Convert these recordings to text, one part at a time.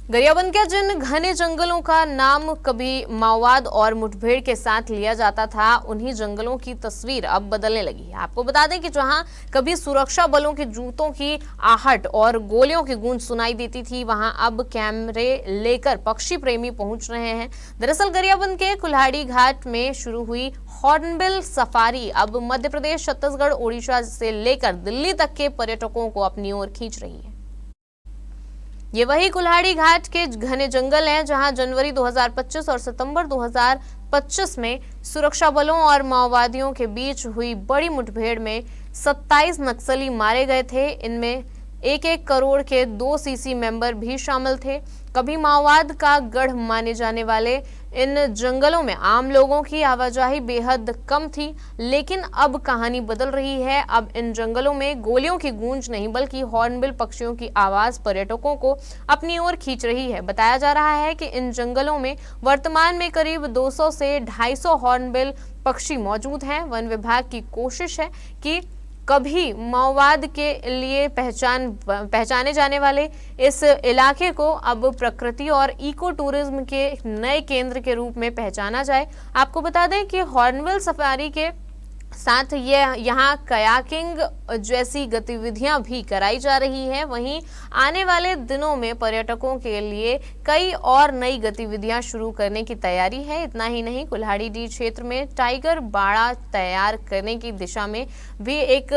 गरियाबंद के जिन घने जंगलों का नाम कभी माओवाद और मुठभेड़ के साथ लिया जाता था, उन्हीं जंगलों की तस्वीर अब बदलने लगी है। आपको बता दें कि जहां कभी सुरक्षा बलों के जूतों की आहट और गोलियों की गूंज सुनाई देती थी, वहां अब कैमरे लेकर पक्षी प्रेमी पहुंच रहे हैं। दरअसल गरियाबंद के कुल्हाड़ी घाट में शुरू हुई हॉर्नबिल सफारी अब मध्य प्रदेश, छत्तीसगढ़, उड़ीसा से लेकर दिल्ली तक के पर्यटकों को अपनी ओर खींच रही है। ये वही कुल्हाड़ी घाट के घने जंगल हैं जहां जनवरी 2025 और सितंबर 2025 में सुरक्षा बलों और माओवादियों के बीच हुई बड़ी मुठभेड़ में 27 नक्सली मारे गए थे। इनमें 1-1 करोड़ के 2 सीसी मेंबर भी शामिल थे। कभी माओवाद का गढ़ माने जाने वाले इन जंगलों में आम लोगों की आवाजाही बेहद कम थी, लेकिन अब कहानी बदल रही है। अब इन जंगलों में गोलियों की गूंज नहीं बल्कि हॉर्नबिल पक्षियों की आवाज पर्यटकों को अपनी ओर खींच रही है। बताया जा रहा है कि इन जंगलों में वर्तमान में करीब 200 से 250 हॉर्नबिल पक्षी मौजूद हैं। वन विभाग की कोशिश है कि कभी माओवाद के लिए पहचाने जाने वाले इस इलाके को अब प्रकृति और इको टूरिज्म के नए केंद्र के रूप में पहचाना जाए। आपको बता दें कि हॉर्नबिल सफारी के साथ ये यहाँ कयाकिंग जैसी गतिविधियां भी कराई जा रही है। वहीं आने वाले दिनों में पर्यटकों के लिए कई और नई गतिविधियां शुरू करने की तैयारी है। इतना ही नहीं, कुल्हाड़ी क्षेत्र में टाइगर बाड़ा तैयार करने की दिशा में भी एक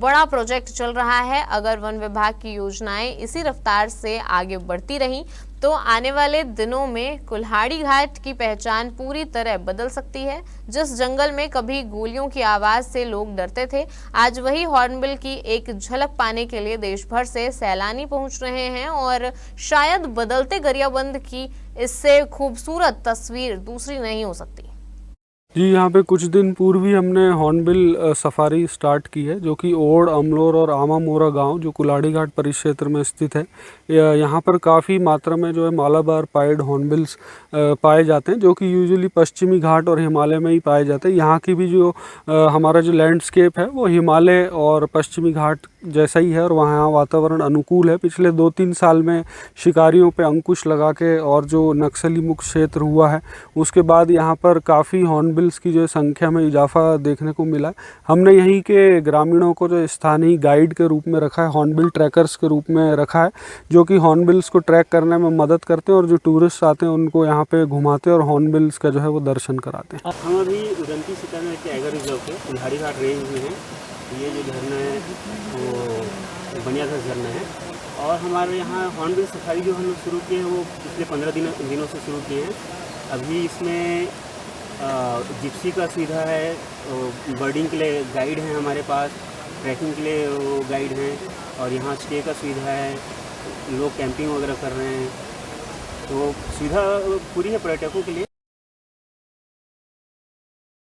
बड़ा प्रोजेक्ट चल रहा है। अगर वन विभाग की योजनाएं इसी रफ्तार से आगे बढ़ती रहीं तो आने वाले दिनों में कुल्हाड़ी घाट की पहचान पूरी तरह बदल सकती है। जिस जंगल में कभी गोलियों की आवाज से लोग डरते थे, आज वही हॉर्नबिल की एक झलक पाने के लिए देश भर से सैलानी पहुंच रहे हैं और शायद बदलते गरियाबंद की इससे खूबसूरत तस्वीर दूसरी नहीं हो सकती। जी, यहाँ पे कुछ दिन पूर्व ही हमने हॉर्नबिल सफारी स्टार्ट की है, जो कि ओड, अमलोर और आमामोरा गांव जो कुल्हाड़ी घाट परिक्षेत्र में स्थित है। यहाँ पर काफ़ी मात्रा में जो है मालाबार पाइड हॉर्नबिल्स पाए जाते हैं, जो कि यूजुअली पश्चिमी घाट और हिमालय में ही पाए जाते हैं। यहाँ की भी जो हमारा जो लैंडस्केप है वो हिमालय और पश्चिमी घाट जैसा ही है और वहाँ वातावरण अनुकूल है। पिछले 2-3 साल में शिकारियों पे अंकुश लगा के और जो नक्सली मुक्त क्षेत्र हुआ है, उसके बाद यहाँ पर काफ़ी हॉर्नबिल्स की जो संख्या में इजाफा देखने को मिला है। हमने यहीं के ग्रामीणों को जो स्थानीय गाइड के रूप में रखा है, हॉर्नबिल ट्रैकर्स के रूप में रखा है, जो कि हॉर्नबिल्स को ट्रैक करने में मदद करते हैं और जो टूरिस्ट आते हैं उनको यहाँ पे घुमाते हैं और हॉर्नबिल्स का जो है वो दर्शन कराते हैं। हम अभी उदंती सीतामढ़ी के टाइगर रिजर्व के कुल्हाड़ी घाट रेंज में हैं। ये जो झरना है वो बनियाघर झरना है और हमारे यहाँ हॉर्नबिल सफारी जो हम लोग शुरू किए हैं वो पिछले 15 दिनों से शुरू किए हैं। अभी इसमें जिप्सी का सुविधा है, बर्डिंग के लिए गाइड हैं हमारे पास, ट्रैकिंग के लिए वो गाइड हैं और यहाँ स्टे का सुविधा है, लोग कैंपिंग वगैरह कर रहे हैं, तो सुविधा पूरी है पर्यटकों के लिए।